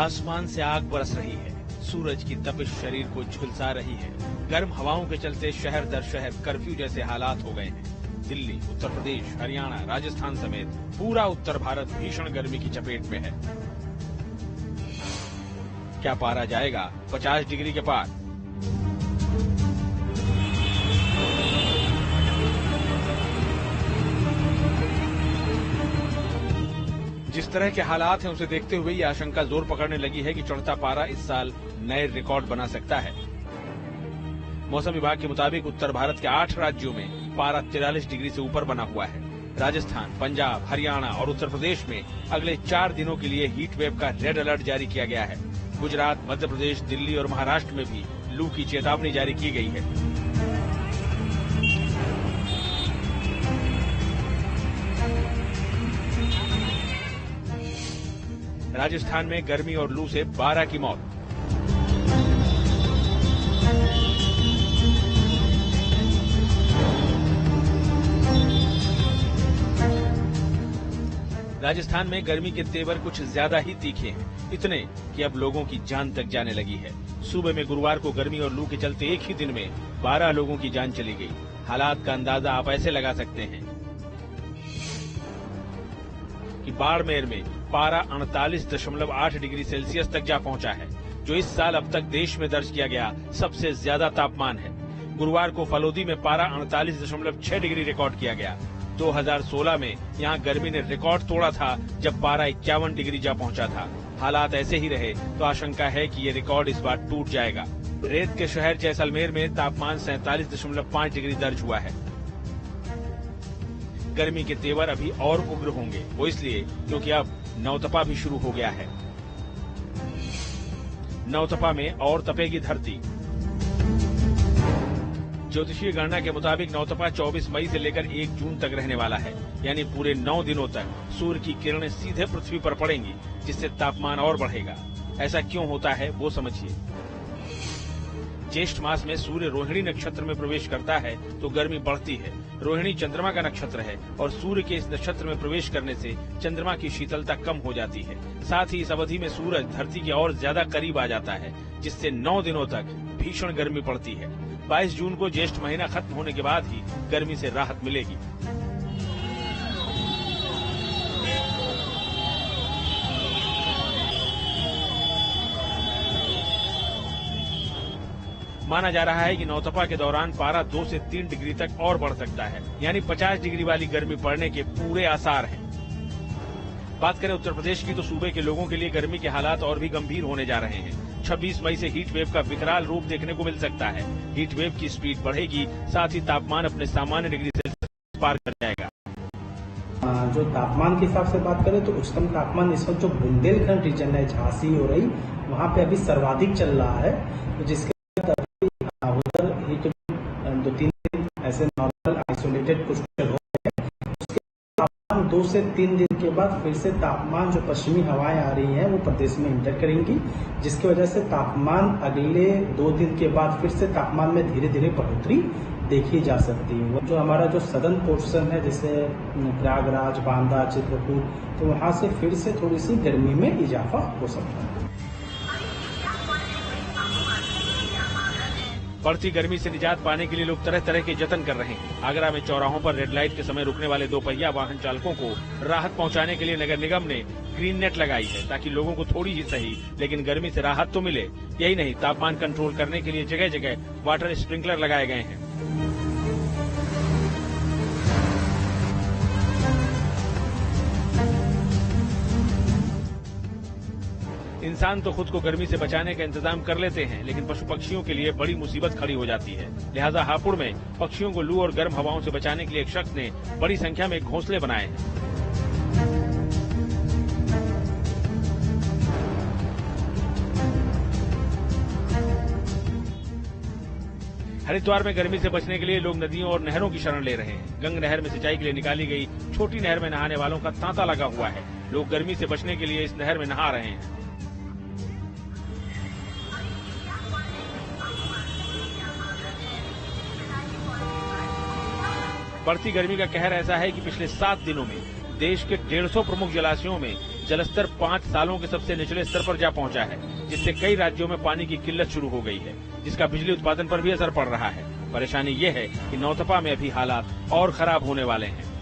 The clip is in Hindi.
आसमान से आग बरस रही है, सूरज की तपिश शरीर को झुलसा रही है। गर्म हवाओं के चलते शहर दर शहर कर्फ्यू जैसे हालात हो गए हैं। दिल्ली, उत्तर प्रदेश, हरियाणा, राजस्थान समेत पूरा उत्तर भारत भीषण गर्मी की चपेट में है। क्या पारा जाएगा 50 डिग्री के पार? जिस तरह के हालात हैं उसे देखते हुए ये आशंका जोर पकड़ने लगी है कि चढ़ता पारा इस साल नए रिकॉर्ड बना सकता है। मौसम विभाग के मुताबिक उत्तर भारत के 8 राज्यों में पारा 43 डिग्री से ऊपर बना हुआ है। राजस्थान, पंजाब, हरियाणा और उत्तर प्रदेश में अगले 4 दिनों के लिए हीट वेव का रेड अलर्ट जारी किया गया है। गुजरात, मध्य प्रदेश, दिल्ली और महाराष्ट्र में भी लू की चेतावनी जारी की गई है। राजस्थान में गर्मी और लू से 12 की मौत। राजस्थान में गर्मी के तेवर कुछ ज्यादा ही तीखे हैं, इतने कि अब लोगों की जान तक जाने लगी है। सूबे में गुरुवार को गर्मी और लू के चलते एक ही दिन में 12 लोगों की जान चली गई। हालात का अंदाजा आप ऐसे लगा सकते हैं कि बाड़मेर में पारा 38.8 डिग्री सेल्सियस तक जा पहुंचा है, जो इस साल अब तक देश में दर्ज किया गया सबसे ज्यादा तापमान है। गुरुवार को फलोदी में पारा 38.6 डिग्री रिकॉर्ड किया गया। 2016 में यहां गर्मी ने रिकॉर्ड तोड़ा था जब पारा 51 डिग्री जा पहुंचा था। हालात ऐसे ही रहे तो आशंका है कि ये रिकॉर्ड इस बार टूट जाएगा। रेत के शहर जैसलमेर में तापमान 47.5 डिग्री दर्ज हुआ है। गर्मी के तेवर अभी और उग्र होंगे, वो इसलिए क्योंकि अब नौतपा भी शुरू हो गया है। नौतपा में और तपेगी धरती। ज्योतिषीय गणना के मुताबिक नौतपा 24 मई से लेकर 1 जून तक रहने वाला है, यानी पूरे 9 दिनों तक सूर्य की किरणें सीधे पृथ्वी पर पड़ेंगी, जिससे तापमान और बढ़ेगा। ऐसा क्यों होता है वो समझिए। ज्येष्ठ मास में सूर्य रोहिणी नक्षत्र में प्रवेश करता है तो गर्मी बढ़ती है। रोहिणी चंद्रमा का नक्षत्र है और सूर्य के इस नक्षत्र में प्रवेश करने से चंद्रमा की शीतलता कम हो जाती है। साथ ही इस अवधि में सूरज धरती के और ज्यादा करीब आ जाता है, जिससे 9 दिनों तक भीषण गर्मी पड़ती है। 22 जून को ज्येष्ठ महीना खत्म होने के बाद ही गर्मी से राहत मिलेगी। माना जा रहा है कि नौतपा के दौरान पारा 2 से 3 डिग्री तक और बढ़ सकता है, यानी 50 डिग्री वाली गर्मी पड़ने के पूरे आसार हैं। बात करें उत्तर प्रदेश की तो सूबे के लोगों के लिए गर्मी के हालात और भी गंभीर होने जा रहे हैं। 26 मई से हीट वेव का विकराल रूप देखने को मिल सकता है। हीट वेव की स्पीड बढ़ेगी, साथ ही तापमान अपने सामान्य डिग्री सेल्सियस पार कर जाएगा। जो तापमान के हिसाब से बात करें तो उच्चतम तापमान इस वक्त जो बुंदेलखंड रीजन है, झांसी हो रही, वहाँ पे अभी सर्वाधिक चल रहा है, तो जिसके उधर ही 2-3 दिन ऐसे नॉर्मल आइसोलेटेड कुछ हो गए। उसके तापमान 2 से 3 दिन के बाद फिर से तापमान जो पश्चिमी हवाएं आ रही हैं वो प्रदेश में इंटर करेंगी, जिसकी वजह से तापमान अगले 2 दिन के बाद फिर से तापमान में धीरे धीरे बढ़ोतरी देखी जा सकती है। जो हमारा जो सदर्न पोर्शन है, जैसे प्रयागराज, बांदा, चित्रकूट, तो वहां से फिर से थोड़ी सी गर्मी में इजाफा हो सकता है। बढ़ती गर्मी से निजात पाने के लिए लोग तरह तरह के जतन कर रहे हैं। आगरा में चौराहों पर रेड लाइट के समय रुकने वाले 2 पहिया वाहन चालकों को राहत पहुंचाने के लिए नगर निगम ने ग्रीन नेट लगाई है, ताकि लोगों को थोड़ी ही सही लेकिन गर्मी से राहत तो मिले। यही नहीं, तापमान कंट्रोल करने के लिए जगह जगह वाटर स्प्रिंकलर लगाए गए हैं। इंसान तो खुद को गर्मी से बचाने का इंतजाम कर लेते हैं, लेकिन पशु पक्षियों के लिए बड़ी मुसीबत खड़ी हो जाती है। लिहाजा हापुड़ में पक्षियों को लू और गर्म हवाओं से बचाने के लिए एक शख्स ने बड़ी संख्या में घोंसले बनाए हैं। हरिद्वार में गर्मी से बचने के लिए लोग नदियों और नहरों की शरण ले रहे हैं। गंग नहर में सिंचाई के लिए निकाली गई छोटी नहर में नहाने वालों का तांता लगा हुआ है। लोग गर्मी से बचने के लिए इस नहर में नहा रहे हैं। बढ़ती गर्मी का कहर ऐसा है कि पिछले 7 दिनों में देश के 150 प्रमुख जलाशयों में जलस्तर 5 सालों के सबसे निचले स्तर पर जा पहुंचा है, जिससे कई राज्यों में पानी की किल्लत शुरू हो गई है, जिसका बिजली उत्पादन पर भी असर पड़ रहा है। परेशानी ये है कि नौतपा में अभी हालात और खराब होने वाले हैं।